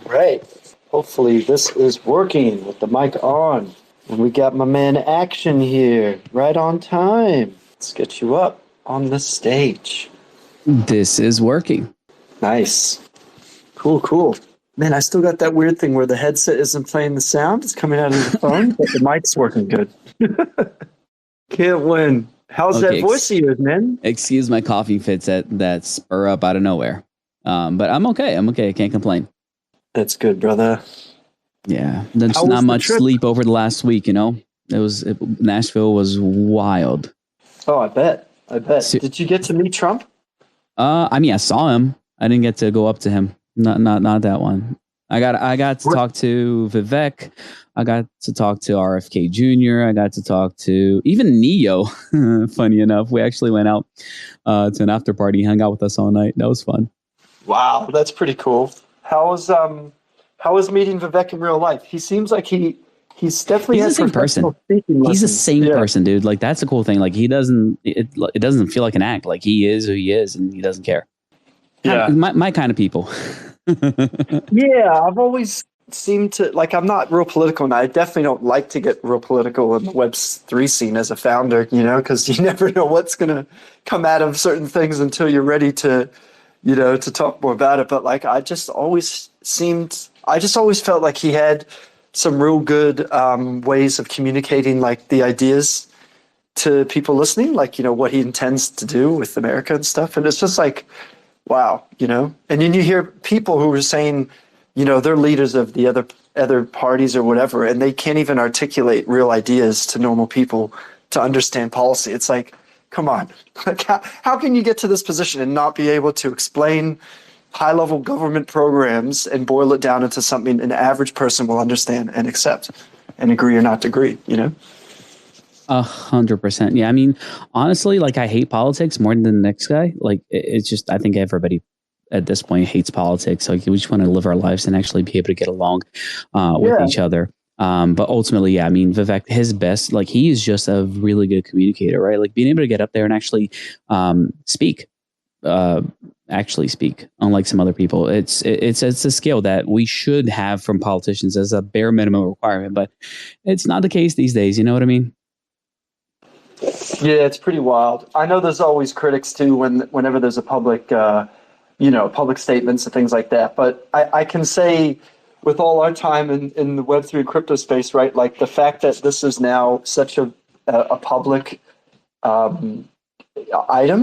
Right. Hopefully this is working with the mic on. And we got my man Action here, right on time. Let's get you up on the stage. This is working. Nice. Cool, cool. Man, I still got that weird thing where the headset isn't playing the sound. It's coming out of the phone, but the mic's working good. Can't win. How's that voice of yours, man? Excuse my coughing fits that spur up out of nowhere. But I'm okay. I can't complain. That's good, brother. Yeah. There's not much sleep over the last week, you know? Nashville was wild. Oh, I bet. Did you get to meet Trump? I saw him. I didn't get to go up to him. Not that one. I got to talk to Vivek. I got to talk to RFK Jr. I got to talk to even Neo. Funny enough, we actually went out to an after party, hung out with us all night. That was fun. Wow, that's pretty cool. How was meeting Vivek in real life? He seems like he's definitely the same person. He's the same person, dude. Like that's a cool thing. Like it doesn't feel like an act. Like he is who he is, and he doesn't care. Yeah, my kind of people. Yeah, I've always seemed to like. I'm not real political, and I definitely don't like to get real political in the Web3 scene as a founder. You know, because you never know what's gonna come out of certain things until you're ready to, to talk more about it. But like, I just always felt like he had some real good ways of communicating like the ideas to people listening, like, what he intends to do with America and stuff. And it's just like, wow, and then you hear people who are saying, they're leaders of the other parties or whatever, and they can't even articulate real ideas to normal people to understand policy. It's like, come on, like how can you get to this position and not be able to explain high-level government programs and boil it down into something an average person will understand and accept and agree or not agree, 100%. Yeah. I mean, honestly, like I hate politics more than the next guy. Like it's just, I think everybody at this point hates politics. Like we just want to live our lives and actually be able to get along with each other. But ultimately, yeah, I mean, Vivek, his best, like he is just a really good communicator, right? Like being able to get up there and actually speak. Unlike some other people, it's a skill that we should have from politicians as a bare minimum requirement, but it's not the case these days. You know what I mean? Yeah, it's pretty wild. I know there's always critics too whenever there's a public, public statements and things like that. But I can say, with all our time in the Web3 crypto space, right? Like the fact that this is now such a public item,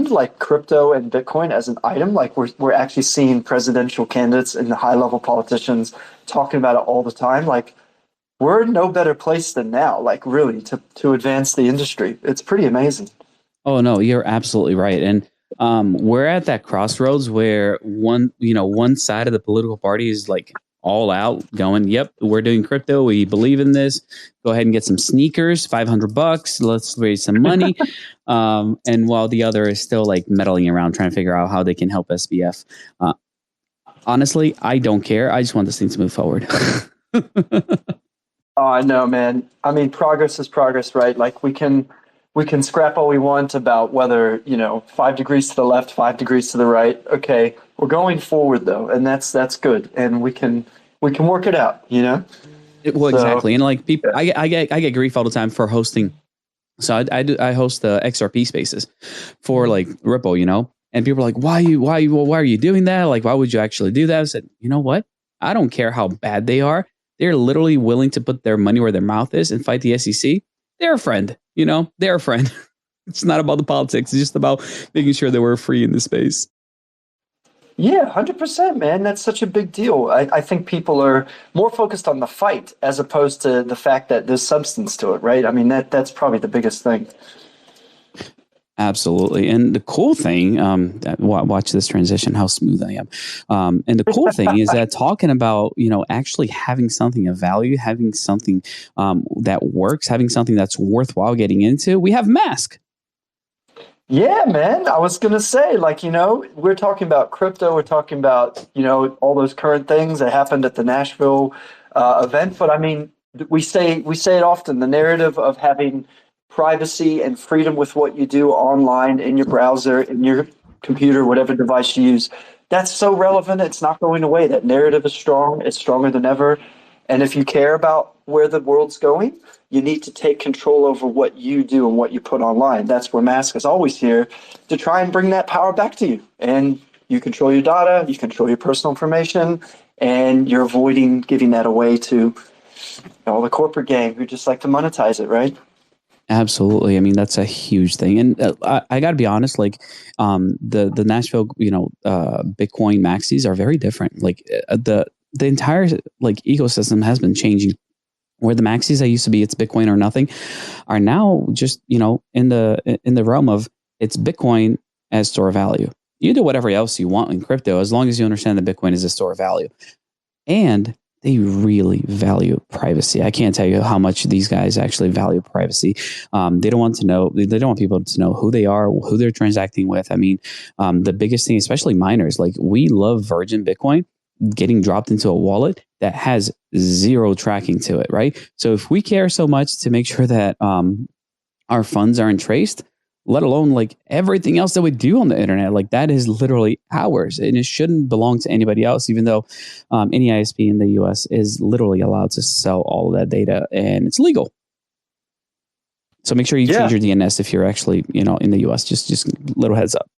like crypto and Bitcoin as an item, like we're actually seeing presidential candidates and the high level politicians talking about it all the time. Like we're in no better place than now, like really to advance the industry. It's pretty amazing. Oh no, you're absolutely right. And we're at that crossroads where one side of the political party is like all out going, yep, we're doing crypto. We believe in this. Go ahead and get some sneakers, $500. Let's raise some money. And while the other is still like meddling around trying to figure out how they can help SBF. Honestly, I don't care. I just want this thing to move forward. Oh, I know, man. I mean, progress is progress, right? Like we can scrap all we want about whether, 5 degrees to the left, 5 degrees to the right. Okay, we're going forward though, and that's good, and we can work it out, Exactly, and like people, yeah. I get grief all the time for hosting. So I host the XRP spaces for like Ripple, and people are like, why are you doing that? Like, why would you actually do that? I said, you know what? I don't care how bad they are. They're literally willing to put their money where their mouth is and fight the SEC. They're a friend, they're a friend. It's not about the politics. It's just about making sure that we're free in the space. Yeah, 100%, man. That's such a big deal. I think people are more focused on the fight as opposed to the fact that there's substance to it, right? I mean, that's probably the biggest thing. Absolutely. And the cool thing, watch this transition, how smooth I am. And the cool thing is that talking about, actually having something of value, having something that works, having something that's worthwhile getting into, we have Mask. Yeah, man. I was going to say, like, we're talking about crypto. We're talking about, all those current things that happened at the Nashville event. But I mean, we say it often, the narrative of having privacy and freedom with what you do online in your browser, in your computer, whatever device you use. That's so relevant. It's not going away. That narrative is strong. It's stronger than ever. And if you care about where the world's going, you need to take control over what you do and what you put online. That's where Mask is always here to try and bring that power back to you. And you control your data, you control your personal information, and you're avoiding giving that away to all the corporate gang who just like to monetize it, right? Absolutely. I mean, that's a huge thing. And I got to be honest, like the Nashville, Bitcoin maxis are very different. Like the entire like ecosystem has been changing. Where the maxis that used to be it's Bitcoin or nothing are now just, in the realm of it's Bitcoin as store of value. You do whatever else you want in crypto as long as you understand that Bitcoin is a store of value. And they really value privacy. I can't tell you how much these guys actually value privacy. They don't want people to know who they are, who they're transacting with. I mean, the biggest thing, especially miners, like we love Virgin Bitcoin getting dropped into a wallet that has zero tracking to it, right? So if we care so much to make sure that our funds aren't traced, let alone like everything else that we do on the internet, like that is literally ours and it shouldn't belong to anybody else, even though any ISP in the US is literally allowed to sell all of that data and it's legal. So make sure you change your DNS if you're actually, in the US, just little heads up.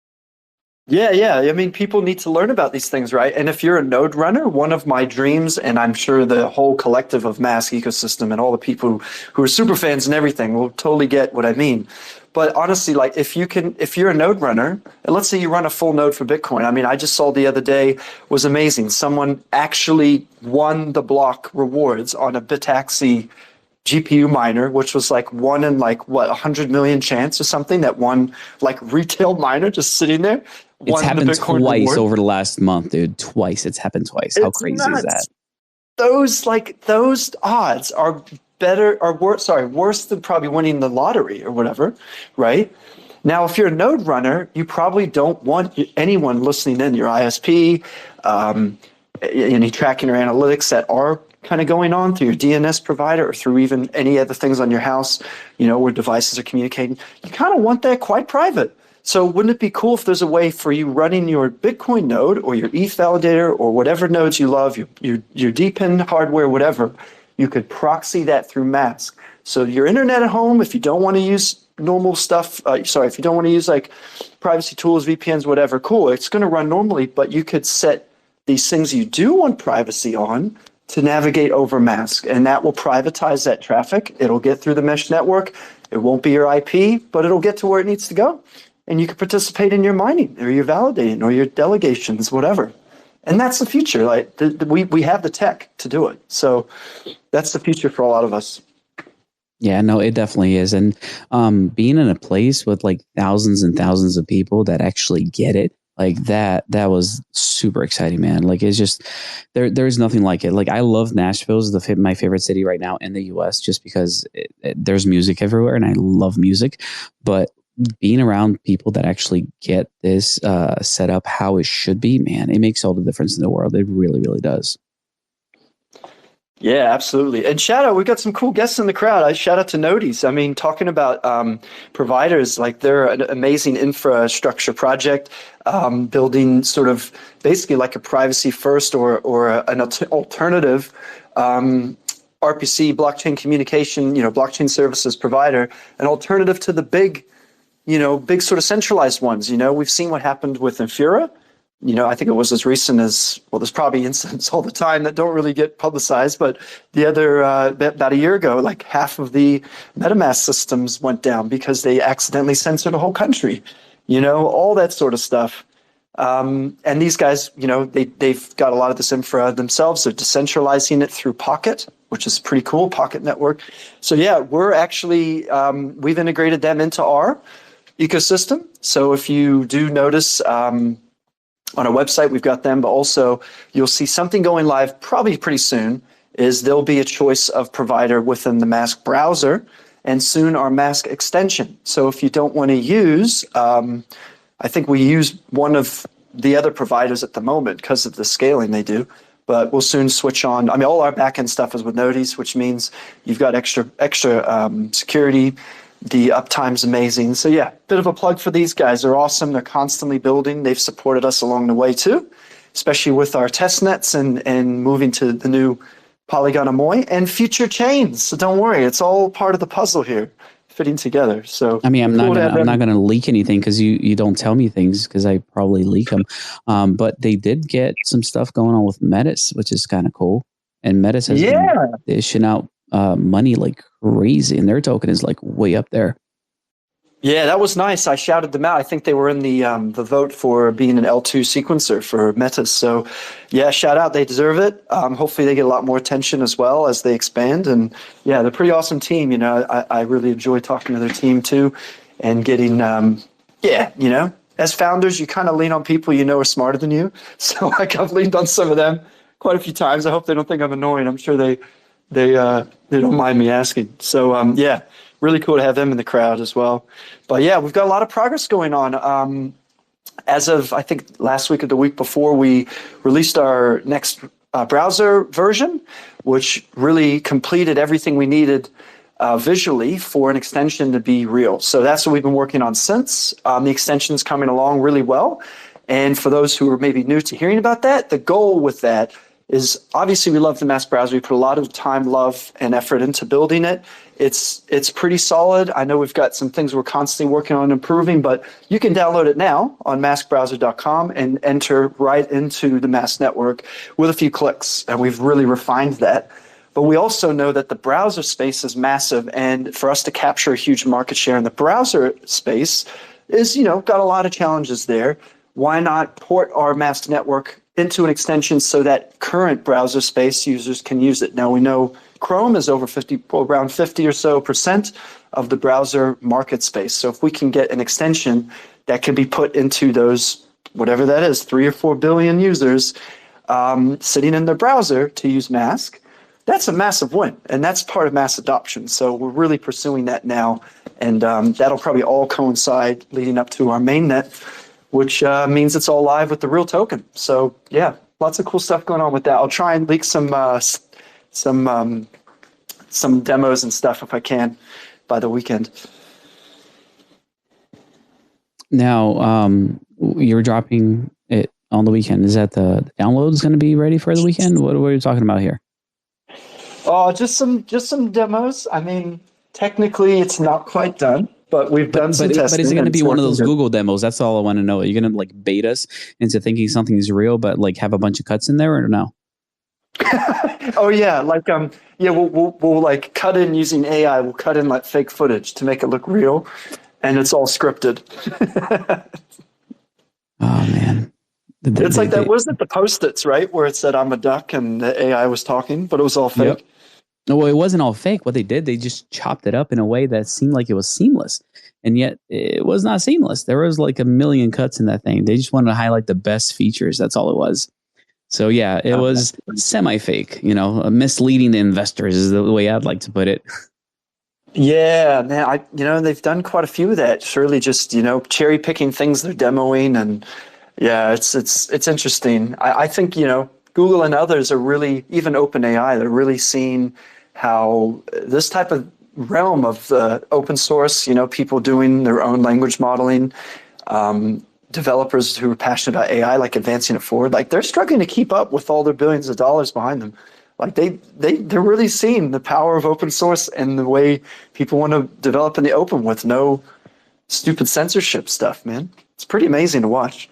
Yeah. I mean, people need to learn about these things, right? And if you're a node runner, one of my dreams, and I'm sure the whole collective of Mask ecosystem and all the people who are super fans and everything will totally get what I mean. But honestly, like if you're a node runner, and let's say you run a full node for Bitcoin. I mean, I just saw the other day was amazing. Someone actually won the block rewards on a Bitaxi GPU miner, which was like one in 100 million chance or something, that one like retail miner just sitting there. It's happened twice over the last month, dude. Twice. It's happened twice. How crazy is that? Those odds are worse than probably winning the lottery or whatever, right? Now, if you're a node runner, you probably don't want anyone listening in, your ISP, any tracking or analytics that are kind of going on through your DNS provider or through even any other things on your house, where devices are communicating. You kind of want that quite private. So wouldn't it be cool if there's a way for you running your Bitcoin node or your ETH validator or whatever nodes you love, your DPIN hardware, whatever, you could proxy that through Mask. So your internet at home, if you don't want to use normal stuff, if you don't want to use like privacy tools, VPNs, whatever, cool, it's going to run normally, but you could set these things you do want privacy on to navigate over Mask, and that will privatize that traffic. It'll get through the mesh network. It won't be your IP, but it'll get to where it needs to go. And you can participate in your mining or your validating or your delegations, whatever. And that's the future. Like we have the tech to do it. So that's the future for a lot of us. Yeah, no, it definitely is. And being in a place with like thousands and thousands of people that actually get it, like that was super exciting, man. Like it's just there's nothing like it. Like I love Nashville is my favorite city right now in the US just because there's music everywhere and I love music. But being around people that actually get this set up how it should be, man, it makes all the difference in the world. It really, really does. Yeah, absolutely. And shout out, we've got some cool guests in the crowd. I shout out to Nodis. I mean, talking about providers, like they're an amazing infrastructure project, building sort of basically like a privacy first or an alternative RPC blockchain communication, blockchain services provider, an alternative to the big sort of centralized ones. We've seen what happened with Infura. I think it was as recent as, well, there's probably incidents all the time that don't really get publicized, but the other, about a year ago, like half of the MetaMask systems went down because they accidentally censored a whole country, all that sort of stuff. And these guys, they've got a lot of this infra themselves. They're decentralizing it through Pocket, which is pretty cool, Pocket Network. So yeah, we're actually, we've integrated them into our ecosystem. So if you do notice, on our website, we've got them, but also you'll see something going live probably pretty soon is there'll be a choice of provider within the Mask browser and soon our Mask extension. So if you don't want to use, I think we use one of the other providers at the moment because of the scaling they do, but we'll soon switch on. I mean, all our backend stuff is with Nodis, which means you've got extra security, The uptime's amazing. So yeah, bit of a plug for these guys. They're awesome. They're constantly building. They've supported us along the way too, especially with our test nets and moving to the new Polygon Amoy and future chains. So don't worry, it's all part of the puzzle here, fitting together. So I mean, I'm not gonna leak anything because you don't tell me things because I probably leak them. But they did get some stuff going on with Metis, which is kind of cool. And Metis has been dishing out money like crazy, and their token is like way up there. Yeah, that was nice. I shouted them out. I think they were in the vote for being an L2 sequencer for Metis. So, yeah, shout out. They deserve it. Hopefully, they get a lot more attention as well as they expand. And yeah, they're a pretty awesome team. You know, I really enjoy talking to their team too, and getting you know, as founders, you kind of lean on people you know are smarter than you. So like I've leaned on some of them quite a few times. I hope they don't think I'm annoying. I'm sure they don't mind me asking. So yeah. Really cool to have them in the crowd as well. But yeah, we've got a lot of progress going on. As of, I think, last week or the week before, we released our next browser version, which really completed everything we needed visually for an extension to be real. So that's what we've been working on since. The extension's coming along really well. And for those who are maybe new to hearing about that, the goal with that is obviously we love the Mask browser. We put a lot of time, love, and effort into building it. It's pretty solid. I know we've got some things we're constantly working on improving, but you can download it now on maskbrowser.com and enter right into the Mask network with a few clicks. And we've really refined that. But we also know that the browser space is massive, and for us to capture a huge market share in the browser space is, you know, got a lot of challenges there. Why not port our Mask network into an extension so that current browser space users can use it? Now we know Chrome is around 50 or so % of the browser market space. So if we can get an extension that can be put into those, whatever that is, 3 or 4 billion users sitting in their browser to use Mask, that's a massive win. And that's part of mass adoption. So we're really pursuing that now. And that'll probably all coincide leading up to our mainnet, which means it's all live with the real token. So yeah, lots of cool stuff going on with that. I'll try and leak some demos and stuff if I can by the weekend. Now, you're dropping it on the weekend. Is that the download is going to be ready for the weekend? What are you talking about here? Oh, just some demos. I mean, technically, it's not quite done. But we've done some testing. But is it going to be one of those Google demos? That's all I want to know. Are you going to like bait us into thinking something is real, but like have a bunch of cuts in there, or no? Oh yeah, like we'll like cut in using AI. We'll cut in like fake footage to make it look real, and it's all scripted. Oh man, it's like that. Wasn't it the Post-its, right, where it said "I'm a duck" and the AI was talking, but it was all fake. Yep. Well, it wasn't all fake. What they did, they just chopped it up in a way that seemed like it was seamless. And yet it was not seamless. There was like a million cuts in that thing. They just wanted to highlight the best features. That's all it was. So yeah, it was semi-fake, you know, misleading the investors is the way I'd like to put it. Yeah, man, they've done quite a few of that. Surely just, you know, cherry picking things they're demoing. And yeah, it's interesting. I think, you know, Google and others are really, even OpenAI, they're really seeing how this type of realm of the open source, you know, people doing their own language modeling, developers who are passionate about AI, like advancing it forward, like they're struggling to keep up with all their billions of dollars behind them. Like they're really seeing the power of open source and the way people want to develop in the open with no stupid censorship stuff, man. It's pretty amazing to watch.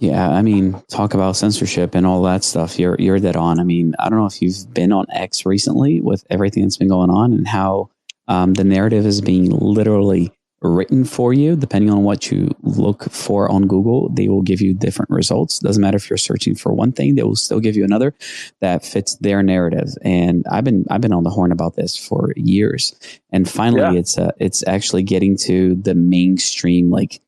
Yeah, I mean, talk about censorship and all that stuff. You're dead on. I mean, I don't know if you've been on X recently with everything that's been going on and how the narrative is being literally written for you. Depending on what you look for on Google, they will give you different results. Doesn't matter if you're searching for one thing, they will still give you another that fits their narrative. And I've been on the horn about this for years. And finally, it's actually getting to the mainstream, like,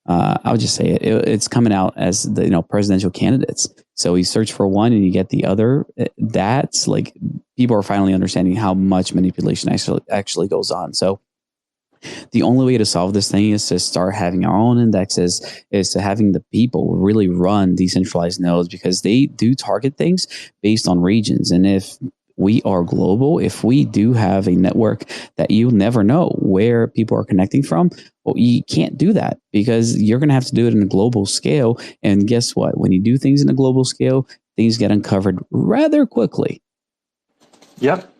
I would just say it's coming out as the, you know, presidential candidates. So you search for one and you get the other. That's like people are finally understanding how much manipulation actually goes on. So the only way to solve this thing is to start having our own indexes, is to having the people really run decentralized nodes, because they do target things based on regions. And if we are global, if we do have a network that you never know where people are connecting from, well, you can't do that because you're going to have to do it in a global scale. And guess what? When you do things in a global scale, things get uncovered rather quickly. Yep.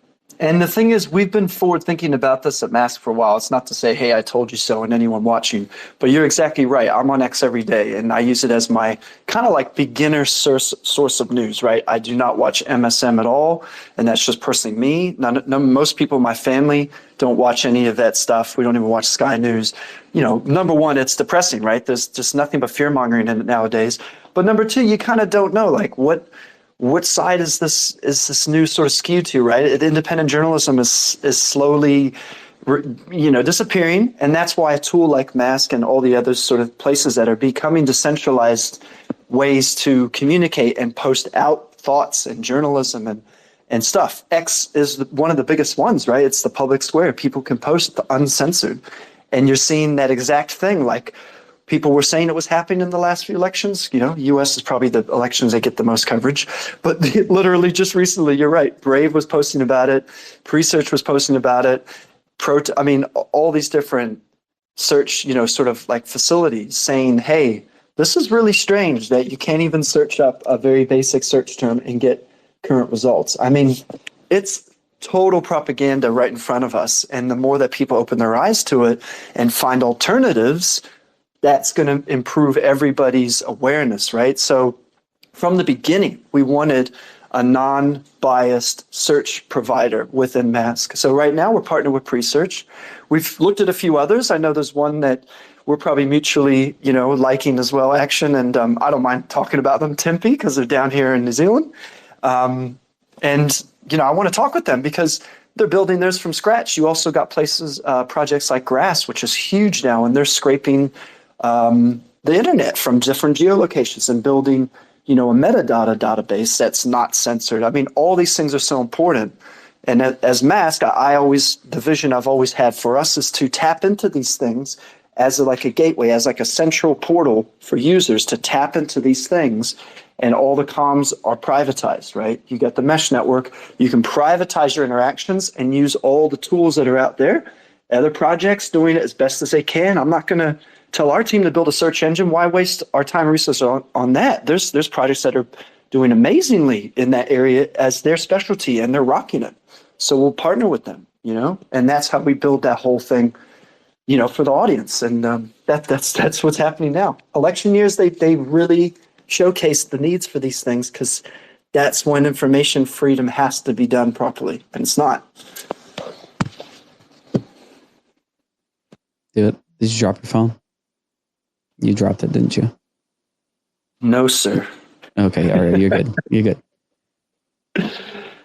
And the thing is, we've been forward thinking about this at Mask for a while. It's not to say, hey, I told you so, and anyone watching, but you're exactly right. I'm on X every day, and I use it as my kind of like beginner source of news, right? I do not watch MSM at all, and that's just personally me. Most people in my family don't watch any of that stuff. We don't even watch Sky News. You know, number one, it's depressing, right? There's just nothing but fear mongering in it nowadays. But number two, you kind of don't know, like, what side is this news sort of skewed to, right? Independent journalism is slowly, disappearing, and that's why a tool like Mask and all the other sort of places that are becoming decentralized ways to communicate and post out thoughts and journalism and stuff. X is one of the biggest ones, right? It's the public square. People can post uncensored, and you're seeing that exact thing, like. People were saying it was happening in the last few elections. You know, U.S. is probably the elections that get the most coverage. But literally just recently, you're right, Brave was posting about it. Presearch was posting about it. All these different search, sort of like facilities saying, hey, this is really strange that you can't even search up a very basic search term and get current results. I mean, it's total propaganda right in front of us. And the more that people open their eyes to it and find alternatives, that's going to improve everybody's awareness, right? So from the beginning, we wanted a non-biased search provider within Mask. So right now we're partnered with Presearch. We've looked at a few others. I know there's one that we're probably mutually, liking as well, Action, and I don't mind talking about them, Tempe, because they're down here in New Zealand. I want to talk with them because they're building theirs from scratch. You also got projects like Grass, which is huge now, and they're scraping the internet from different geolocations and building, a metadata database that's not censored. I mean, all these things are so important. And as Mask, the vision I've always had for us is to tap into these things as like a gateway, as like a central portal for users to tap into these things. And all the comms are privatized, right? You got the mesh network. You can privatize your interactions and use all the tools that are out there. Other projects doing it as best as they can. I'm not going to tell our team to build a search engine. Why waste our time and resources on that? There's projects that are doing amazingly in that area as their specialty, and they're rocking it. So we'll partner with them, and that's how we build that whole thing, for the audience. And that's what's happening now. Election years, they really showcase the needs for these things because that's when information freedom has to be done properly, and it's not. Did you drop your phone? You dropped it, didn't you? No, sir. Okay, all right, you're good. You're good.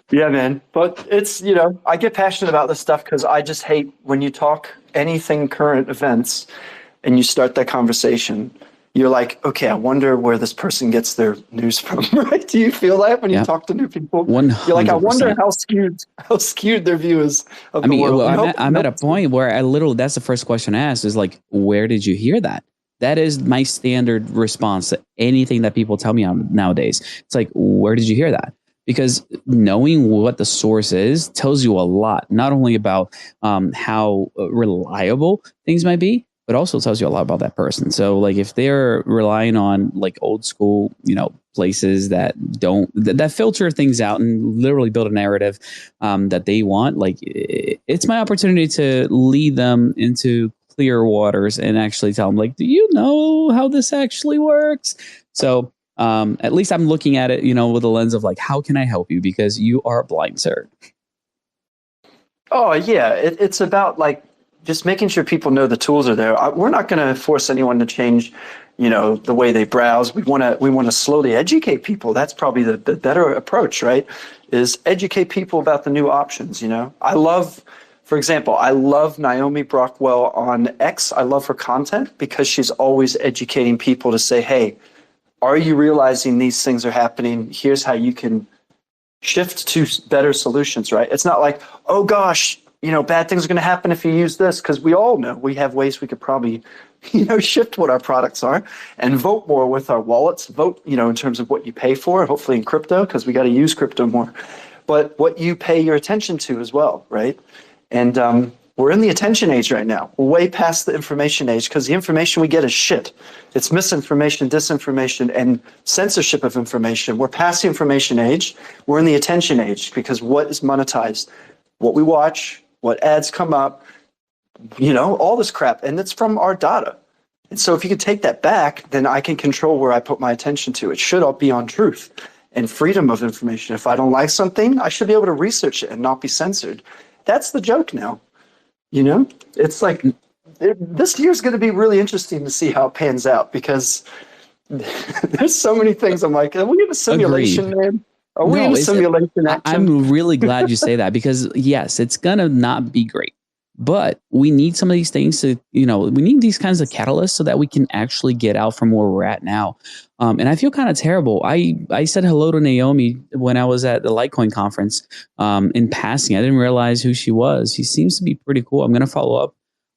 Yeah, man. But it's, I get passionate about this stuff because I just hate when you talk anything current events and you start that conversation. You're like, okay, I wonder where this person gets their news from, right? Do you feel that when you talk to new people? 100%. You're like, I wonder how skewed their view is of the world. Well, I'm at a point where that's the first question I ask is like, where did you hear that? That is my standard response to anything that people tell me nowadays. It's like, where did you hear that? Because knowing what the source is tells you a lot, not only about how reliable things might be, but also tells you a lot about that person. So like if they're relying on like old school, places that that filter things out and literally build a narrative that they want, like it's my opportunity to lead them into clear waters and actually tell them like, do you know how this actually works? So at least I'm looking at it, with a lens of like, how can I help you? Because you are blind, sir. Oh yeah. It's about like just making sure people know the tools are there. We're not going to force anyone to change, the way they browse. We want to slowly educate people. That's probably the better approach, right? Is educate people about the new options. For example, I love Naomi Brockwell on X. I love her content because she's always educating people to say, hey, are you realizing these things are happening? Here's how you can shift to better solutions, right? It's not like, oh gosh, bad things are going to happen if you use this, because we all know we have ways we could probably, shift what our products are and vote more with our wallets, vote, in terms of what you pay for, hopefully in crypto, because we got to use crypto more. but what you pay your attention to as well, right? And we're in the attention age right now. We're way past the information age because the information we get is shit. It's misinformation, disinformation, and censorship of information. We're past the information age. We're in the attention age because what is monetized? What we watch, what ads come up, all this crap. And it's from our data. And so if you can take that back, then I can control where I put my attention to. It should all be on truth and freedom of information. If I don't like something, I should be able to research it and not be censored. That's the joke now. It's like this year's going to be really interesting to see how it pans out because there's so many things. I'm like, are we in a simulation, Agreed. man? Are we in a simulation action? I'm really glad you say that because yes, it's going to not be great, but we need some of these things to, we need these kinds of catalysts so that we can actually get out from where we're at now. And I feel kind of terrible. I said hello to Naomi when I was at the Litecoin conference in passing. I didn't realize who she was. She seems to be pretty cool. I'm going to follow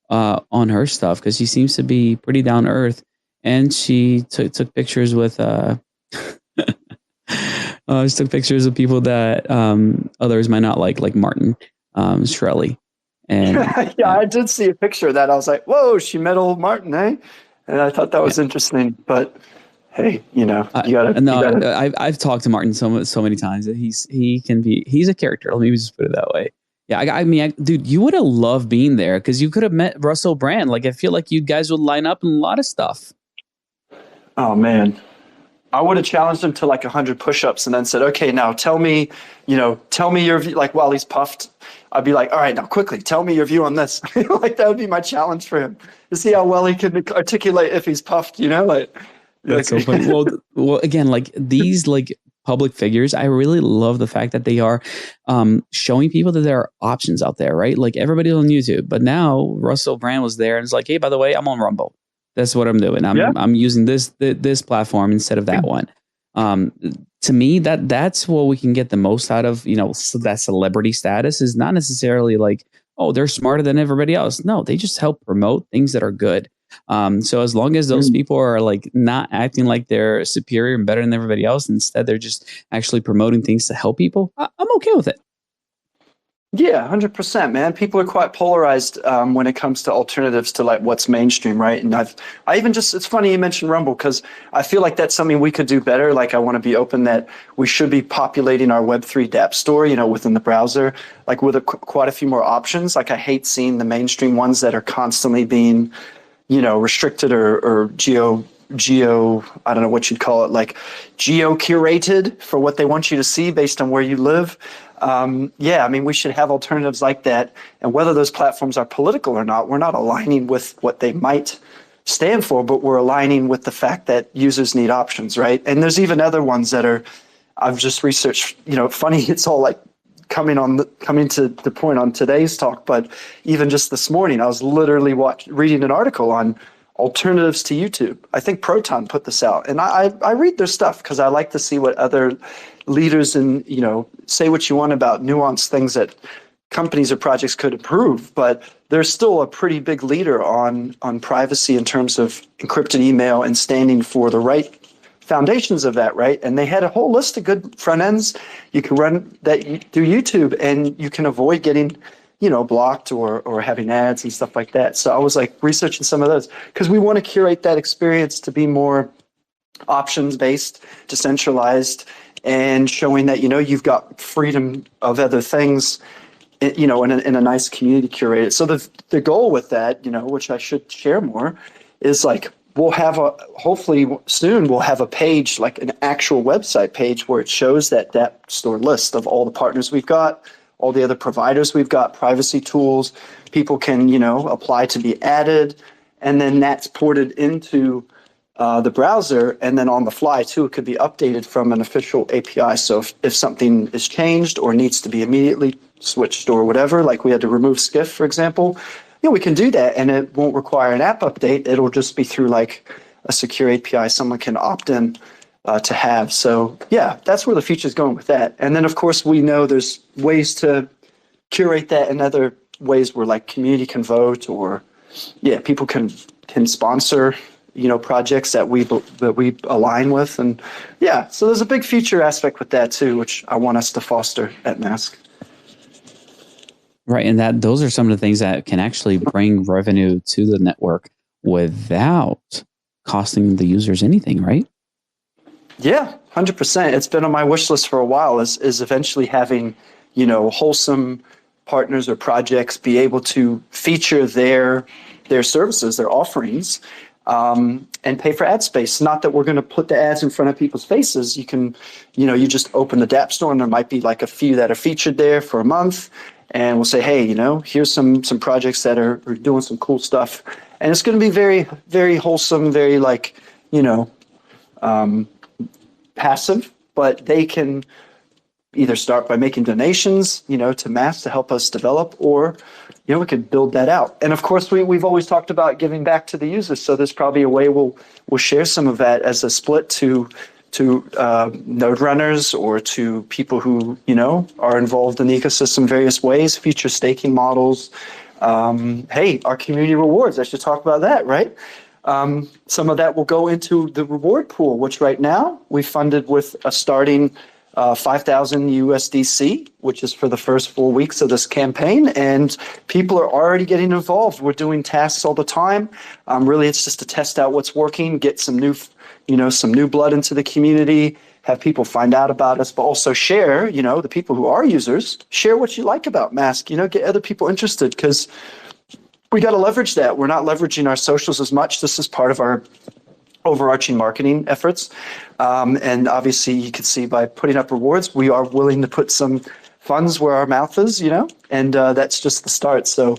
up on her stuff because she seems to be pretty down to earth. And she took pictures with she took pictures of people that others might not like Martin Shkreli. And yeah, I did see a picture of that. I was like, whoa, she met old Martin, eh? And I thought that was interesting. But hey, you gotta. I've talked to Martin so many times that he's a character. Let me just put it that way. Yeah, I mean, dude, you would have loved being there because you could have met Russell Brand. Like, I feel like you guys would line up in a lot of stuff. Oh man, I would have challenged him to like 100 push-ups and then said, okay, now tell me your view. Like while he's puffed, I'd be like, all right, now quickly, tell me your view on this. Like that would be my challenge for him to see how well he can articulate if he's puffed. That's so funny. Well, again, like these public figures, I really love the fact that they are showing people that there are options out there, right? Like everybody's on YouTube, but now Russell Brand was there and it's like, hey, by the way, I'm on Rumble. That's what I'm doing. I'm using this platform instead of that one. To me, that's what we can get the most out of, so that celebrity status is not necessarily like, oh, they're smarter than everybody else. No, they just help promote things that are good. So as long as those people are like not acting like they're superior and better than everybody else, instead they're just actually promoting things to help people, I'm okay with it. Yeah, 100%, man. People are quite polarized when it comes to alternatives to like what's mainstream, right? And it's funny you mentioned Rumble because I feel like that's something we could do better. Like I want to be open that we should be populating our Web3 dApp store, within the browser, like with quite a few more options. Like I hate seeing the mainstream ones that are constantly being, restricted or geo, I don't know what you'd call it, like geo curated for what they want you to see based on where you live. We should have alternatives like that. And whether those platforms are political or not, we're not aligning with what they might stand for, but we're aligning with the fact that users need options, right? And there's even other ones that I've just researched, funny, it's all like coming to the point on today's talk, but even just this morning, I was literally reading an article on alternatives to YouTube. I think Proton put this out, and I read their stuff because I like to see what other leaders and say what you want about nuanced things that companies or projects could improve, but they're still a pretty big leader on privacy in terms of encrypted email and standing for the right foundations of that, right? And they had a whole list of good front ends you can run that through YouTube, and you can avoid getting blocked or having ads and stuff like that. So I was like researching some of those because we want to curate that experience to be more options based, decentralized, and showing that you've got freedom of other things, in a nice community curated. So the goal with that, which I should share more, is like hopefully soon we'll have a page, like an actual website page where it shows that store list of all the partners we've got, all the other providers we've got, privacy tools. People can apply to be added, and then that's ported into the browser, and then on the fly too, it could be updated from an official API. So if something is changed or needs to be immediately switched or whatever, like we had to remove Skiff, for example, we can do that, and it won't require an app update. It'll just be through like a secure API someone can opt in to have. So yeah, that's where the future is going with that. And then of course we know there's ways to curate that in other ways where like community can vote, or people can sponsor projects that we align with. And yeah, so there's a big future aspect with that too, which I want us to foster at Mask. Right. And those are some of the things that can actually bring revenue to the network without costing the users anything, right? Yeah, 100%. It's been on my wish list for a while is eventually having, wholesome partners or projects be able to feature their services, their offerings, and pay for ad space. Not that we're going to put the ads in front of people's faces. You can, you just open the DApp store and there might be like a few that are featured there for a month. And we'll say, hey, here's some projects that are doing some cool stuff. And it's going to be very, very wholesome, very passive, but they can either start by making donations, to Mask to help us develop, or, we could build that out. And of course, we've always talked about giving back to the users. So there's probably a way we'll share some of that as a split to node runners or to people who, are involved in the ecosystem various ways, future staking models. Hey, our community rewards, I should talk about that, right? Some of that will go into the reward pool, which right now we funded with a starting 5,000 USDC, which is for the first 4 weeks of this campaign. And people are already getting involved. We're doing tasks all the time. Really, it's just to test out what's working, get some new blood into the community, have people find out about us, but also share, the people who are users, share what you like about Mask, get other people interested, because we got to leverage that. We're not leveraging our socials as much. This is part of our overarching marketing efforts. And obviously you can see by putting up rewards, we are willing to put some funds where our mouth is, and that's just the start. So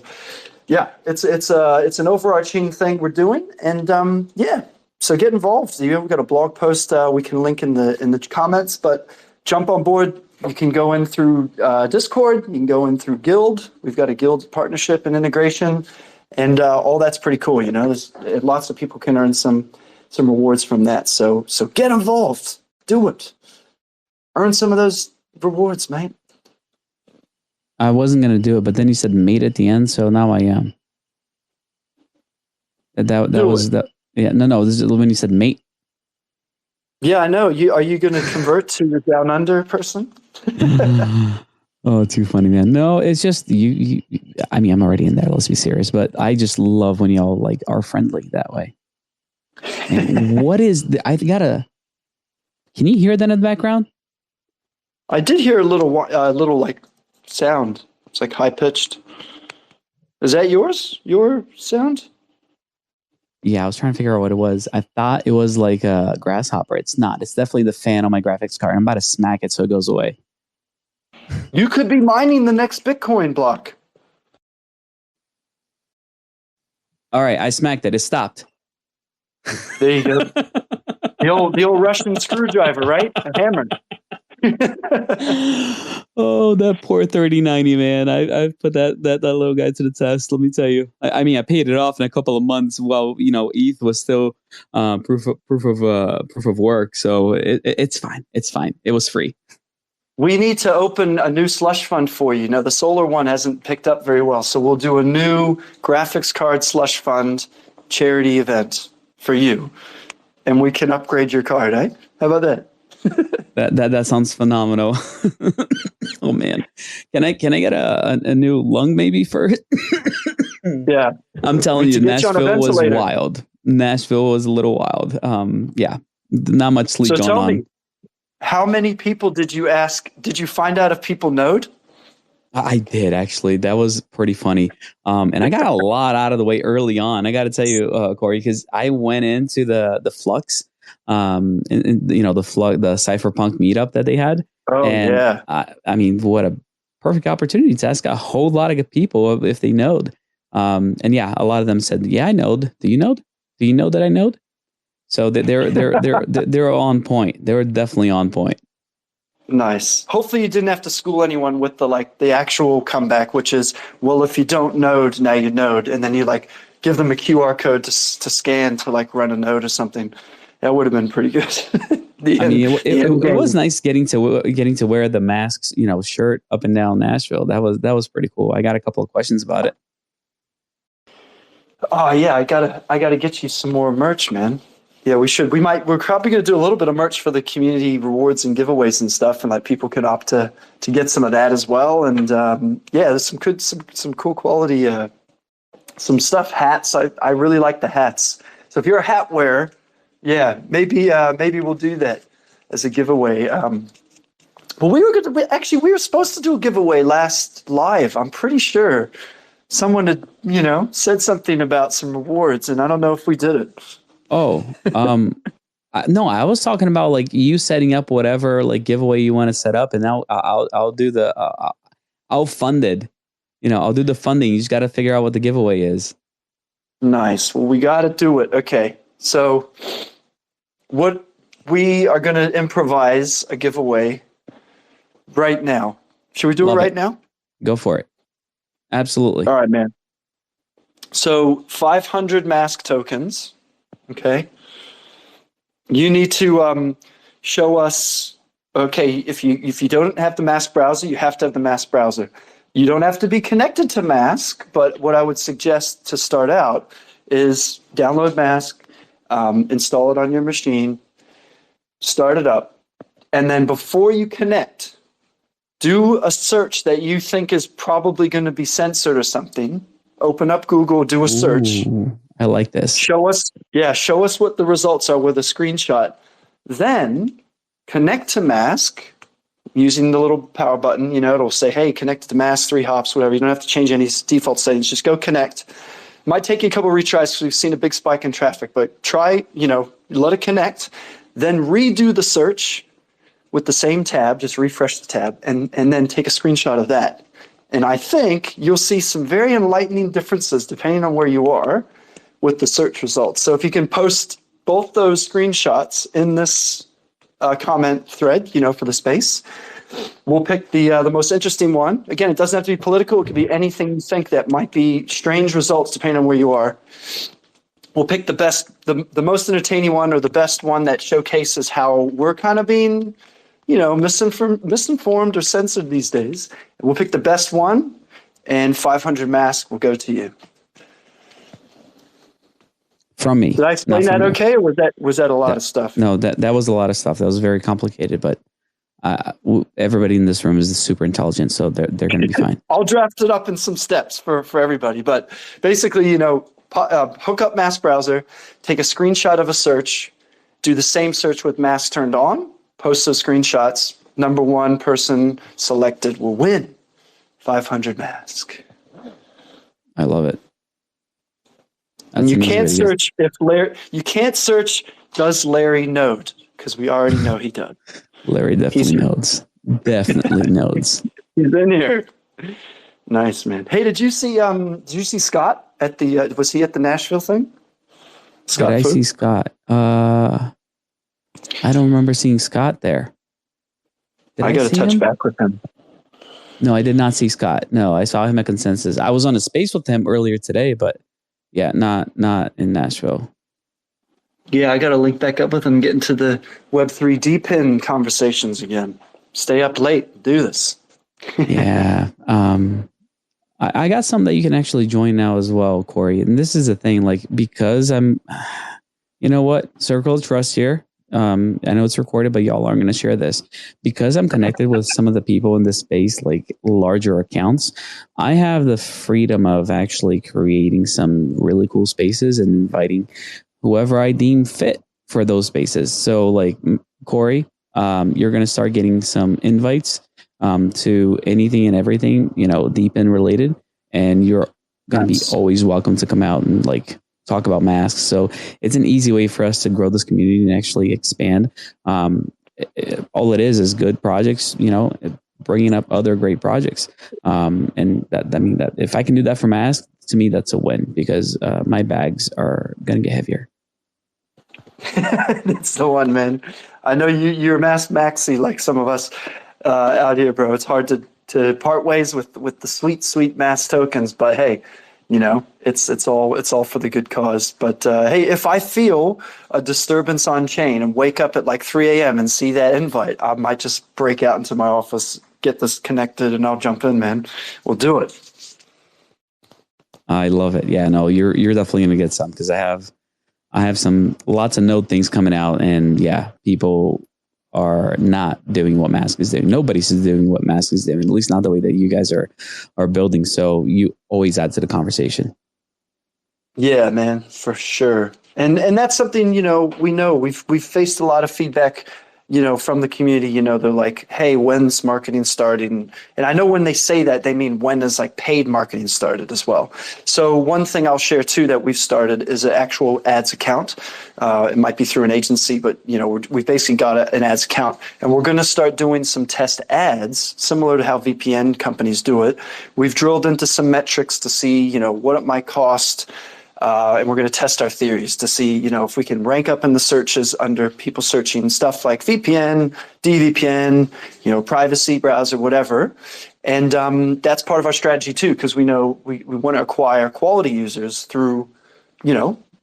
yeah, it's an overarching thing we're doing. And yeah, so get involved. We've got a blog post we can link in the comments, but jump on board. You can go in through Discord. You can go in through Guild. We've got a Guild partnership and integration, and all that's pretty cool. There's lots of people can earn some rewards from that. So get involved. Do it. Earn some of those rewards, mate. I wasn't going to do it, but then you said mate at the end, so now I am. That was the yeah. No. This is when you said mate. Yeah, I know. Are you going to convert to the down under person? Oh, too funny, man. No, it's just you. I mean, I'm already in there. Let's be serious. But I just love when y'all are friendly that way. And what is I gotta? Can you hear that in the background? I did hear a little sound. It's like high pitched. Is that yours? Your sound? Yeah, I was trying to figure out what it was. I thought it was like a grasshopper. It's not. It's definitely the fan on my graphics card. I'm about to smack it so it goes away. You could be mining the next Bitcoin block. All right, I smacked it. It stopped. There you go. the old Russian screwdriver, right? A hammer. Oh, that poor 3090, man. I've put that little guy to the test. Let me tell you. I mean, I paid it off in a couple of months while ETH was still proof of work. So it's fine. It's fine. It was free. We need to open a new slush fund for you. The solar one hasn't picked up very well, so we'll do a new graphics card slush fund charity event for you, and we can upgrade your card. Eh? How about that? That sounds phenomenal. Oh man, can I get a new lung maybe for it? Yeah, I'm telling you, Nashville was wild. Nashville was a little wild. Yeah, not much sleep going on. Me, how many people did you ask? Did you find out if people knowed? I did actually. That was pretty funny. And I got a lot out of the way early on. I got to tell you, Corey, because I went into the Flux. And the Cypherpunk meetup that they had. Oh, and, yeah. I mean, what a perfect opportunity to ask a whole lot of people if they knowed. And yeah, a lot of them said, yeah, I knowed. Do you know? Do you know that I knowed? So they're on point. They were definitely on point. Nice. Hopefully you didn't have to school anyone with the actual comeback, which is, well, if you don't node, now you node. And then you give them a QR code to scan to run a node or something. That would have been pretty good. It was nice getting to wear the Masks, shirt up and down Nashville. That was pretty cool. I got a couple of questions about it. Oh yeah, I gotta get you some more merch, man. Yeah, we should. We're probably gonna do a little bit of merch for the community rewards and giveaways and stuff, and like people can opt to get some of that as well. And yeah, there's some cool quality some stuff. Hats. I really like the hats. So if you're a hat wearer, yeah, maybe we'll do that as a giveaway. Well, we were supposed to do a giveaway last live. I'm pretty sure someone had, said something about some rewards, and I don't know if we did it. Oh, no, I was talking about like you setting up whatever like giveaway you want to set up, and I'll do the I'll fund it. I'll do the funding. You just got to figure out what the giveaway is. Nice. Well, we got to do it. Okay. So, what we are going to improvise a giveaway right now. Should we do it right now? Go for it. Absolutely. All right, man. So 500 mask tokens. Okay. You need to show us. Okay, if you don't have the Mask browser, you have to have the Mask browser. You don't have to be connected to Mask, but what I would suggest to start out is download Mask, install it on your machine, start it up, and then before you connect, do a search that you think is probably going to be censored or something. Open up Google, do a search. Ooh, I like this. Show us what the results are with a screenshot. Then connect to Mask using the little power button. It'll say, hey, connect to Mask, 3 hops, whatever. You don't have to change any default settings. Just go connect. Might take you a couple of retries because we've seen a big spike in traffic, but try, let it connect. Then redo the search with the same tab, just refresh the tab, and then take a screenshot of that. And I think you'll see some very enlightening differences depending on where you are with the search results. So if you can post both those screenshots in this comment thread, for the space, we'll pick the most interesting one. Again, it doesn't have to be political. It could be anything you think that might be strange results depending on where you are. We'll pick the best, the most entertaining one or the best one that showcases how we're kind of being misinformed or censored these days. And we'll pick the best one, and 500 masks will go to you. From me. Did I explain that okay, or was that a lot of stuff? No, that was a lot of stuff. That was very complicated, but everybody in this room is super intelligent, so they're going to be fine. I'll draft it up in some steps for everybody, but basically, hook up Mask browser, take a screenshot of a search, do the same search with Mask turned on, post those screenshots. Number one person selected will win 500 mask. I love it. And you can't search does Larry node, because we already know he does. Larry definitely nodes. Definitely nodes. He's in here. Nice, man. Hey, did you see Scott at the was he at the Nashville thing? Scott, did I see Scott? I don't remember seeing Scott there. I got to touch back with him. No, I did not see Scott. No, I saw him at Consensus. I was on a space with him earlier today, but yeah, not in Nashville. Yeah, I got to link back up with him, get into the Web3 DPIN conversations again. Stay up late, do this. Yeah. I got something that you can actually join now as well, Corey. And this is the thing, like, because I'm, Circle of Trust here. I know it's recorded, but y'all aren't going to share this. Because I'm connected with some of the people in this space, like larger accounts, I have the freedom of actually creating some really cool spaces and inviting whoever I deem fit for those spaces. So like Corey, you're going to start getting some invites to anything and everything, DPIN related. And you're going to be always welcome to come out and like talk about masks. So it's an easy way for us to grow this community and actually expand. All it is good projects, bringing up other great projects. And that if I can do that for masks, to me, that's a win, because my bags are going to get heavier. That's the one, man. I know you're mask maxi like some of us out here, bro. It's hard to part ways with the sweet mask tokens, but hey, it's all for the good cause. But hey, if I feel a disturbance on chain and wake up at like 3 a.m. and see that invite, I might just break out into my office, get this connected, and I'll jump in, man. We'll do it. I love it. Yeah, no, you're definitely gonna get some because I have some lots of node things coming out, and yeah, people are not doing what Mask is doing. Nobody's doing what Mask is doing, at least not the way that you guys are building. So you always add to the conversation. Yeah, man, for sure. And that's something, we know we've faced a lot of feedback, from the community. They're like, "Hey, when's marketing starting?" And I know when they say that, they mean when is like paid marketing started as well. So one thing I'll share too that we've started is an actual ads account. It might be through an agency, but we've basically got an ads account, and we're going to start doing some test ads similar to how VPN companies do it. We've drilled into some metrics to see, what it might cost. And we're going to test our theories to see, if we can rank up in the searches under people searching stuff like VPN, DVPN, privacy browser, whatever. And that's part of our strategy too, because we know we want to acquire quality users through,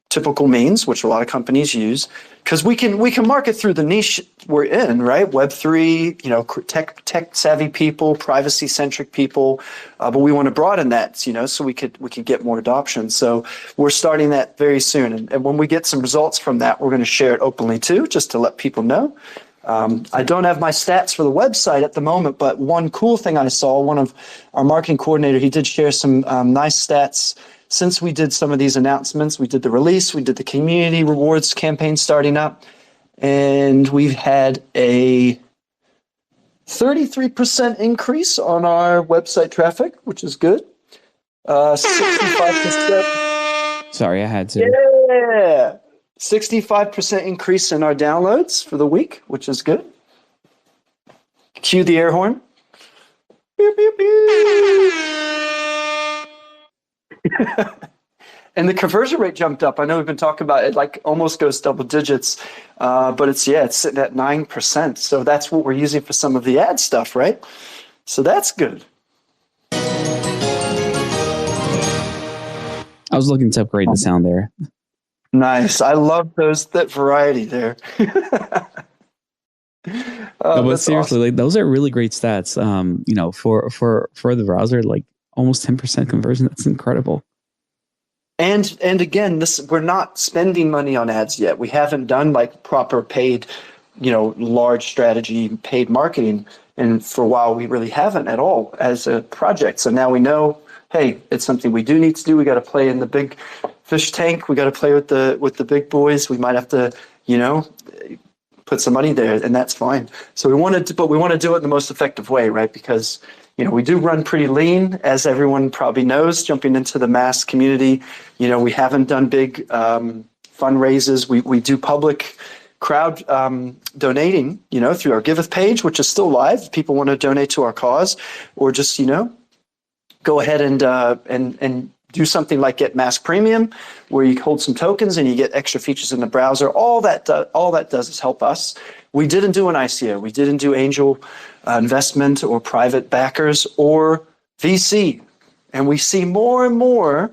typical means, which a lot of companies use, because we can market through the niche we're in, right? Web3, tech savvy people, privacy centric people, but we want to broaden that, so we could get more adoption. So we're starting that very soon, and when we get some results from that, we're going to share it openly too, just to let people know. I don't have my stats for the website at the moment, but one cool thing I saw, one of our marketing coordinator, he did share some nice stats. Since we did some of these announcements, we did the release, we did the community rewards campaign starting up, and we've had a 33% increase on our website traffic, which is good. 65%. Sorry, I had to. Yeah. 65% increase in our downloads for the week, which is good. Cue the air horn. Beep, beep, beep. And the conversion rate jumped up. I know we've been talking about it, like almost goes double digits, but it's sitting at 9%. So that's what we're using for some of the ad stuff, right? So that's good. I was looking to upgrade the sound there. Nice. I love that variety there. No, but seriously, awesome. Like those are really great stats. For the browser, like almost 10% conversion. That's incredible. And again, we're not spending money on ads yet. We haven't done like proper paid, large strategy paid marketing, and for a while we really haven't at all as a project. So now we know, hey, it's something we do need to do. We got to play in the big fish tank. We got to play with the big boys. We might have to, put some money there, and that's fine. So we want to do it in the most effective way, right? Because we do run pretty lean, as everyone probably knows, jumping into the Mask community. We haven't done big fundraisers. We do public crowd donating, through our Giveth page, which is still live. If people want to donate to our cause, or just, go ahead and do something like get Mask Premium, where you hold some tokens and you get extra features in the browser. All that does is help us. We didn't do an ICO. We didn't do angel investment or private backers or VC. And we see more and more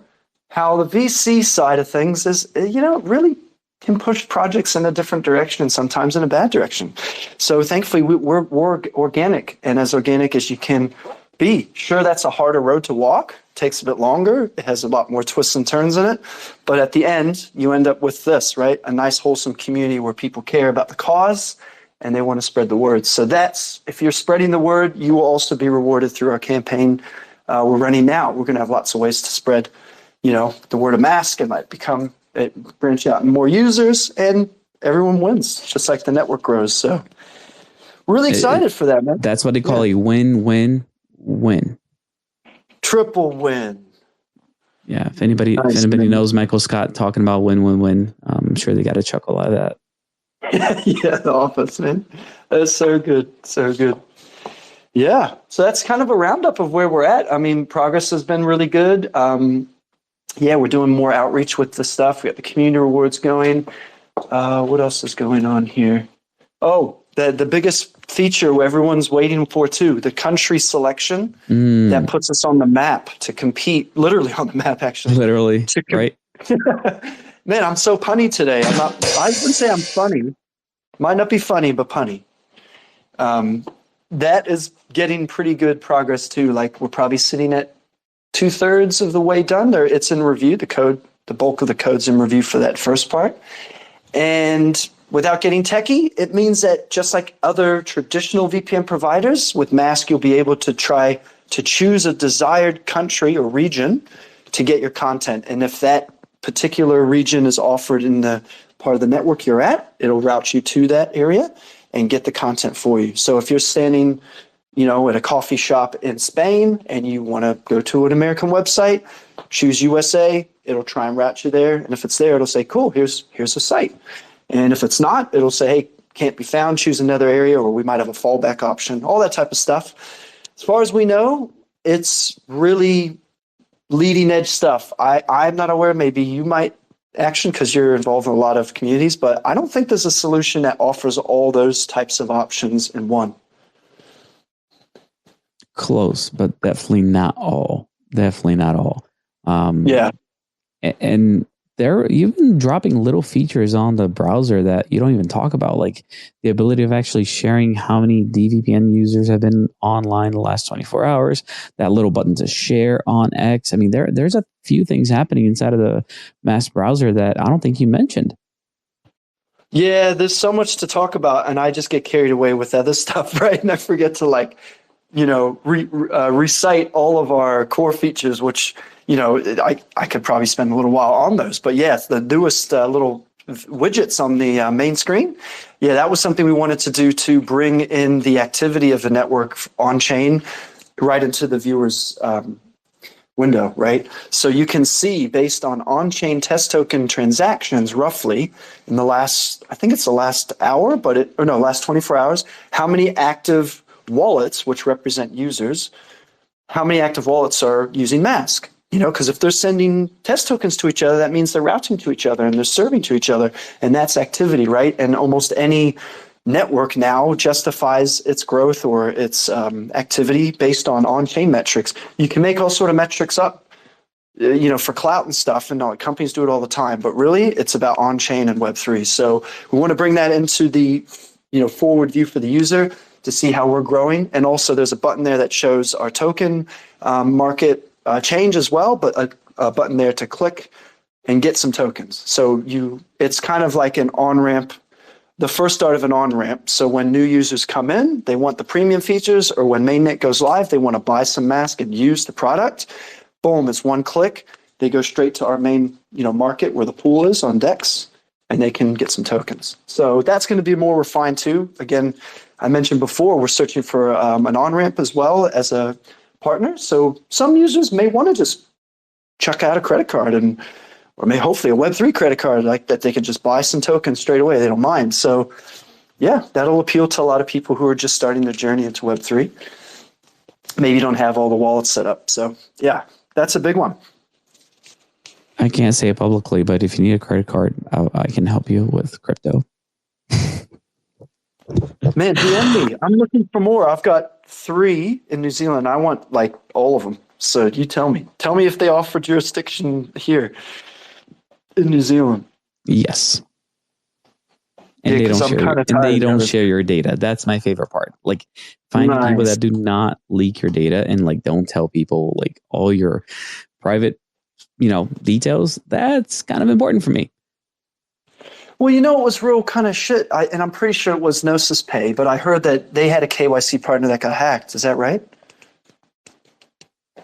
how the VC side of things is, really can push projects in a different direction and sometimes in a bad direction. So thankfully, we're organic, and as organic as you can be. Sure, that's a harder road to walk. It takes a bit longer. It has a lot more twists and turns in it. But at the end, you end up with this, right? A nice, wholesome community where people care about the cause and they want to spread the word. So if you're spreading the word, you will also be rewarded through our campaign we're running now. We're going to have lots of ways to spread, the word of Mask. It might branch out in more users, and everyone wins, just like the network grows. So we're really excited for that, man. That's what they call a win-win-win. Triple win. Yeah, if anybody knows Michael Scott talking about win-win-win, I'm sure they got a chuckle out of that. Yeah, The Office, man. That's so good. So good. Yeah. So that's kind of a roundup of where we're at. I mean, progress has been really good. We're doing more outreach with the stuff. We got the community rewards going. What else is going on here? Oh, the biggest feature everyone's waiting for too, the country selection that puts us on the map to compete, literally on the map, actually. Literally, right? Man, I'm so punny today. I wouldn't say I'm funny. Might not be funny, but punny. That is getting pretty good progress too. Like we're probably sitting at 2/3 of the way done. It's in review. The bulk of the code's in review for that first part. And without getting techie, it means that just like other traditional VPN providers, with Mask, you'll be able to try to choose a desired country or region to get your content. And if that particular region is offered in the part of the network you're at, it'll route you to that area and get the content for you. So if you're standing, at a coffee shop in Spain and you want to go to an American website, choose USA, it'll try and route you there. And if it's there, it'll say, cool, here's a site. And if it's not, it'll say, hey, can't be found, choose another area, or we might have a fallback option, all that type of stuff. As far as we know, it's really leading edge stuff. I'm not aware, maybe you might Action, because you're involved in a lot of communities, but I don't think there's a solution that offers all those types of options in one. Close, but definitely not all. Definitely not all. Yeah. And you've been dropping little features on the browser that you don't even talk about, like the ability of actually sharing how many DVPN users have been online the last 24 hours, that little button to share on X. I mean, there's a few things happening inside of the Mask browser that I don't think you mentioned. Yeah, there's so much to talk about, and I just get carried away with other stuff, right? And I forget to recite all of our core features, which I could probably spend a little while on those. But yeah, it's the newest little widgets on the main screen. Yeah, that was something we wanted to do to bring in the activity of the network on chain right into the viewer's window, right? So you can see based on chain test token transactions roughly in the last, I think it's the last hour, last 24 hours, how many active wallets, which represent users, how many active wallets are using Mask? Because if they're sending test tokens to each other, that means they're routing to each other and they're serving to each other. And that's activity, right? And almost any network now justifies its growth or its activity based on-chain metrics. You can make all sort of metrics up, for clout and stuff, and companies do it all the time. But really, it's about on-chain and Web3. So we want to bring that into the forward view for the user to see how we're growing. And also, there's a button there that shows our token market change as well, but a button there to click and get some tokens. So it's kind of like an on-ramp, the first start of an on-ramp. So when new users come in, they want the premium features, or when mainnet goes live, they want to buy some Mask and use the product. Boom, it's one click. They go straight to our main market where the pool is on DEX, and they can get some tokens. So that's going to be more refined too. Again, I mentioned before, we're searching for an on-ramp as well as a partner. So some users may want to just chuck out a credit card or hopefully a Web3 credit card like that they can just buy some tokens straight away. They don't mind. So yeah, that'll appeal to a lot of people who are just starting their journey into Web3. Maybe you don't have all the wallets set up. So yeah, that's a big one. I can't say it publicly, but if you need a credit card, I can help you with crypto. Man, DM me. I'm looking for more. I've got 3 in New Zealand. I want all of them. So you tell me. Tell me if they offer jurisdiction here in New Zealand. Yes. And they don't share your data. That's my favorite part. Like finding people that do not leak your data and don't tell people all your private, details. That's kind of important for me. Well, it was real kind of shit, and I'm pretty sure it was Gnosis Pay, but I heard that they had a KYC partner that got hacked. Is that right?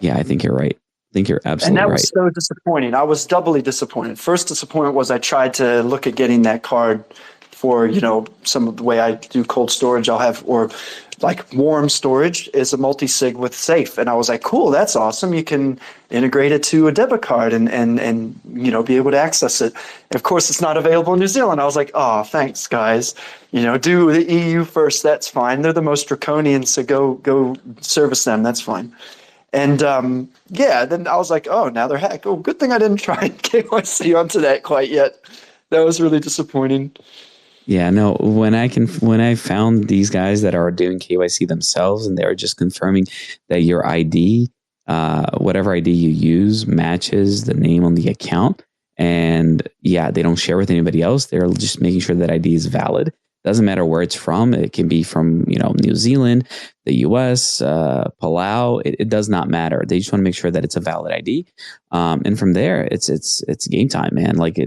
Yeah, I think you're right. I think you're absolutely right. And that was so disappointing. I was doubly disappointed. First disappointment was I tried to look at getting that card for, some of the way I do cold storage. I'll have, or warm storage is a multi-sig with Safe. And I was like, cool, that's awesome. You can integrate it to a debit card and be able to access it. And of course, it's not available in New Zealand. I was like, oh, thanks, guys. Do the EU first. That's fine. They're the most draconian, so go service them. That's fine. And then I was like, oh, now they're hacked. Oh, good thing I didn't try and KYC onto that quite yet. That was really disappointing. Yeah, no, when I found these guys that are doing KYC themselves and they're just confirming that your ID, whatever ID you use, matches the name on the account. And yeah, they don't share with anybody else. They're just making sure that ID is valid. Doesn't matter where it's from. It can be from, New Zealand, the US, Palau. It does not matter. They just want to make sure that it's a valid ID. And from there, it's game time, man. Like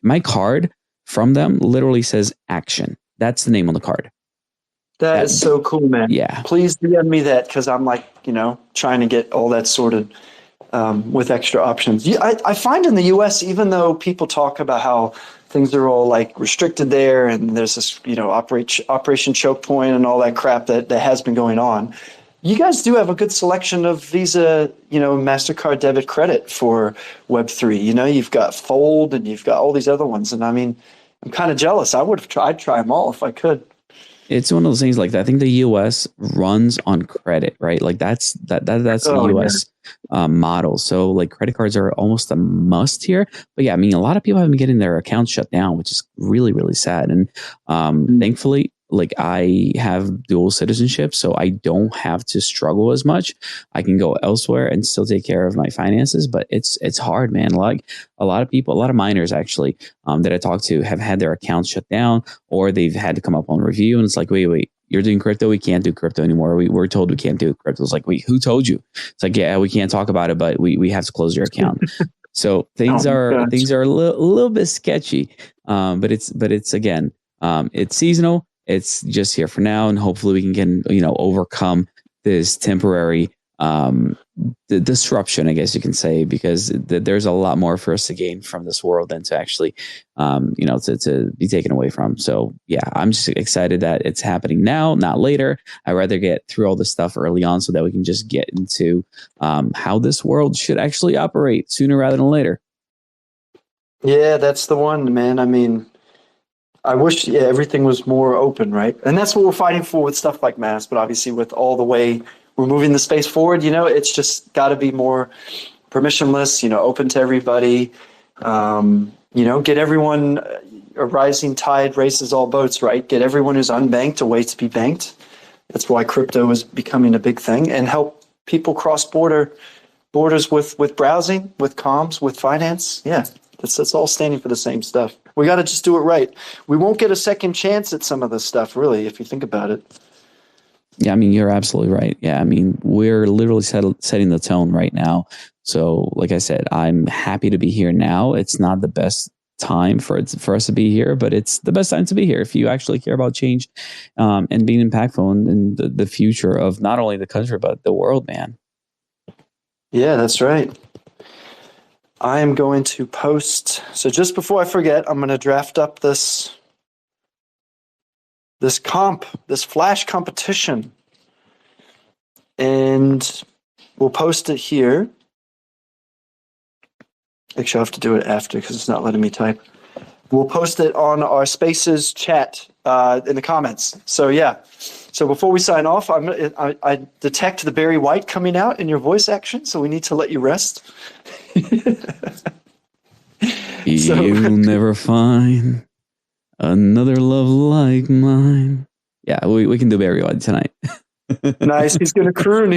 my card from them literally says action. That's the name on the card. That is so cool, man. Yeah. Please DM me that, because I'm like, trying to get all that sorted with extra options. Yeah, I find in the US, even though people talk about how things are all like restricted there and there's this, Operation Choke Point and all that crap that has been going on, you guys do have a good selection of Visa, MasterCard debit credit for Web3. You've got Fold and you've got all these other ones. And I mean, I'm kind of jealous. I'd try them all if I could. It's one of those things like I think the US runs on credit, right? Like that's the US model. So like credit cards are almost a must here. But yeah, I mean, a lot of people have been getting their accounts shut down, which is really, really sad. And thankfully, like I have dual citizenship, so I don't have to struggle as much. I can go elsewhere and still take care of my finances, but it's hard, man. Like a lot of minors actually that I talk to have had their accounts shut down, or they've had to come up on review, and it's like, wait, you're doing crypto? We can't do crypto anymore. We're told we can't do crypto. It's like, wait, who told you? It's like, yeah, we can't talk about it, but we have to close your account. So things are a little bit sketchy, but it's again, it's seasonal. It's just here for now, and hopefully we can overcome this temporary the disruption, I guess you can say, because there's a lot more for us to gain from this world than to actually to be taken away from. So yeah, I'm just excited that it's happening now, not later. I'd rather get through all this stuff early on so that we can just get into how this world should actually operate sooner rather than later. Yeah, that's the one, man. I mean, I wish everything was more open, right? And that's what we're fighting for with stuff like Mask. But obviously, with all the way we're moving the space forward, it's just got to be more permissionless, open to everybody. Get everyone, a rising tide raises all boats, right? Get everyone who's unbanked a way to be banked. That's why crypto is becoming a big thing, and help people cross borders with browsing, with comms, with finance. Yeah, that's all standing for the same stuff. We got to just do it right. We won't get a second chance at some of this stuff, really, if you think about it. Yeah, I mean, you're absolutely right. Yeah, I mean, we're literally setting the tone right now. So, like I said, I'm happy to be here now. It's not the best time for us to be here, but it's the best time to be here if you actually care about change and being impactful in the future of not only the country, but the world, man. Yeah, that's right. I am going to post. So just before I forget, I'm going to draft up this flash competition, and we'll post it here. Actually, I'll have to do it after because it's not letting me type. We'll post it on our Spaces chat in the comments. So yeah. So before we sign off, I detect the Barry White coming out in your voice action, so we need to let you rest. You'll never find another love like mine. Yeah, we can do Barry White tonight. Nice. He's going to croon.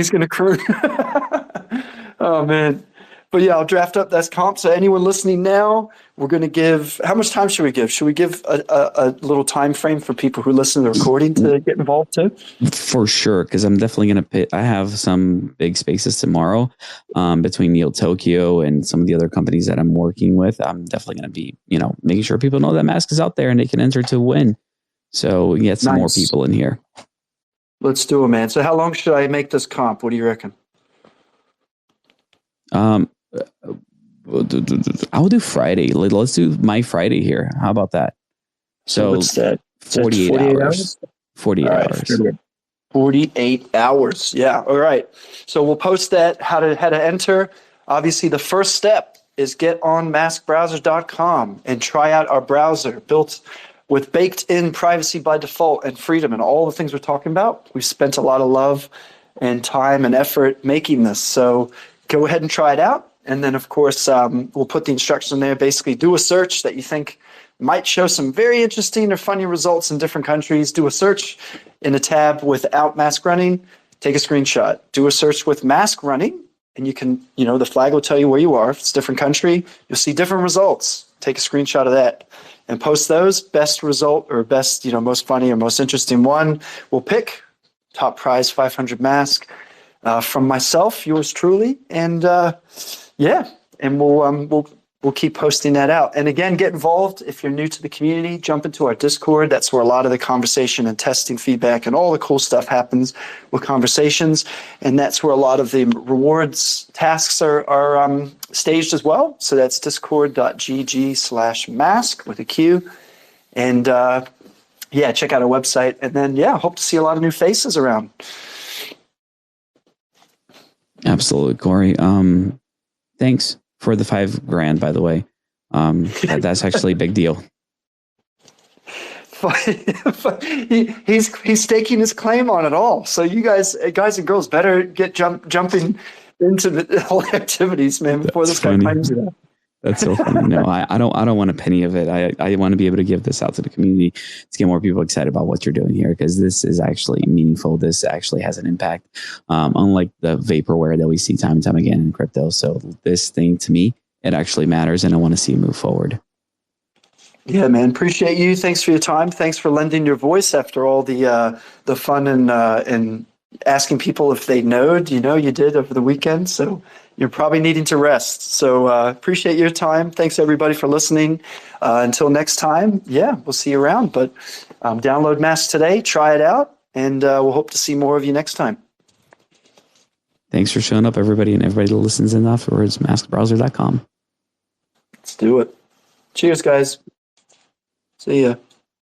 Oh, man. But yeah, I'll draft up that comp. So anyone listening now, we're going to give, how much time should we give? Should we give a little time frame for people who listen to the recording to get involved too? For sure, because I'm definitely going to I have some big spaces tomorrow between Neil Tokyo and some of the other companies that I'm working with. I'm definitely going to be, making sure people know that Mask is out there and they can enter to win. So we get some more people in here. Let's do it, man. So how long should I make this comp? What do you reckon? I'll do Friday. Let's do my Friday here. How about that? So what's that? 48 hours. 48 hours. 48 hours. Yeah. All right. So we'll post that, how to enter. Obviously, the first step is get on maskbrowser.com and try out our browser built with baked-in privacy by default and freedom and all the things we're talking about. We've spent a lot of love and time and effort making this. So go ahead and try it out. And then, of course, we'll put the instructions in there. Basically, do a search that you think might show some very interesting or funny results in different countries. Do a search in a tab without Mask running. Take a screenshot. Do a search with Mask running. And you can, the flag will tell you where you are. If it's a different country, you'll see different results. take a screenshot of that and post those. Best result or best, most funny or most interesting one, we'll pick. Top prize 500 mask from myself, yours truly, and and we'll keep posting that out. And again, get involved if you're new to the community. Jump into our Discord. That's where a lot of the conversation and testing feedback and all the cool stuff happens with conversations. And that's where a lot of the rewards tasks are staged as well. So that's discord.gg/mask with a Q. And check out our website. And then, hope to see a lot of new faces around. Absolutely, Corey. Thanks for the $5,000, by the way. That's actually a big deal. He's staking his claim on it all. So you guys and girls, better get jumping into the whole activities, man, before this guy claims it. That's so funny. No, I don't want a penny of it. I want to be able to give this out to the community to get more people excited about what you're doing here, because this is actually meaningful. This actually has an impact, unlike the vaporware that we see time and time again in crypto. So this thing, to me, it actually matters, and I want to see it move forward. Yeah, man. Appreciate you. Thanks for your time. Thanks for lending your voice after all the fun and asking people if they knowed. You did over the weekend, so you're probably needing to rest. So appreciate your time. Thanks, everybody, for listening. Until next time, we'll see you around. But download Mask today, try it out, and we'll hope to see more of you next time. Thanks for showing up, everybody, and everybody that listens in afterwards, maskbrowser.com. Let's do it. Cheers, guys. See ya.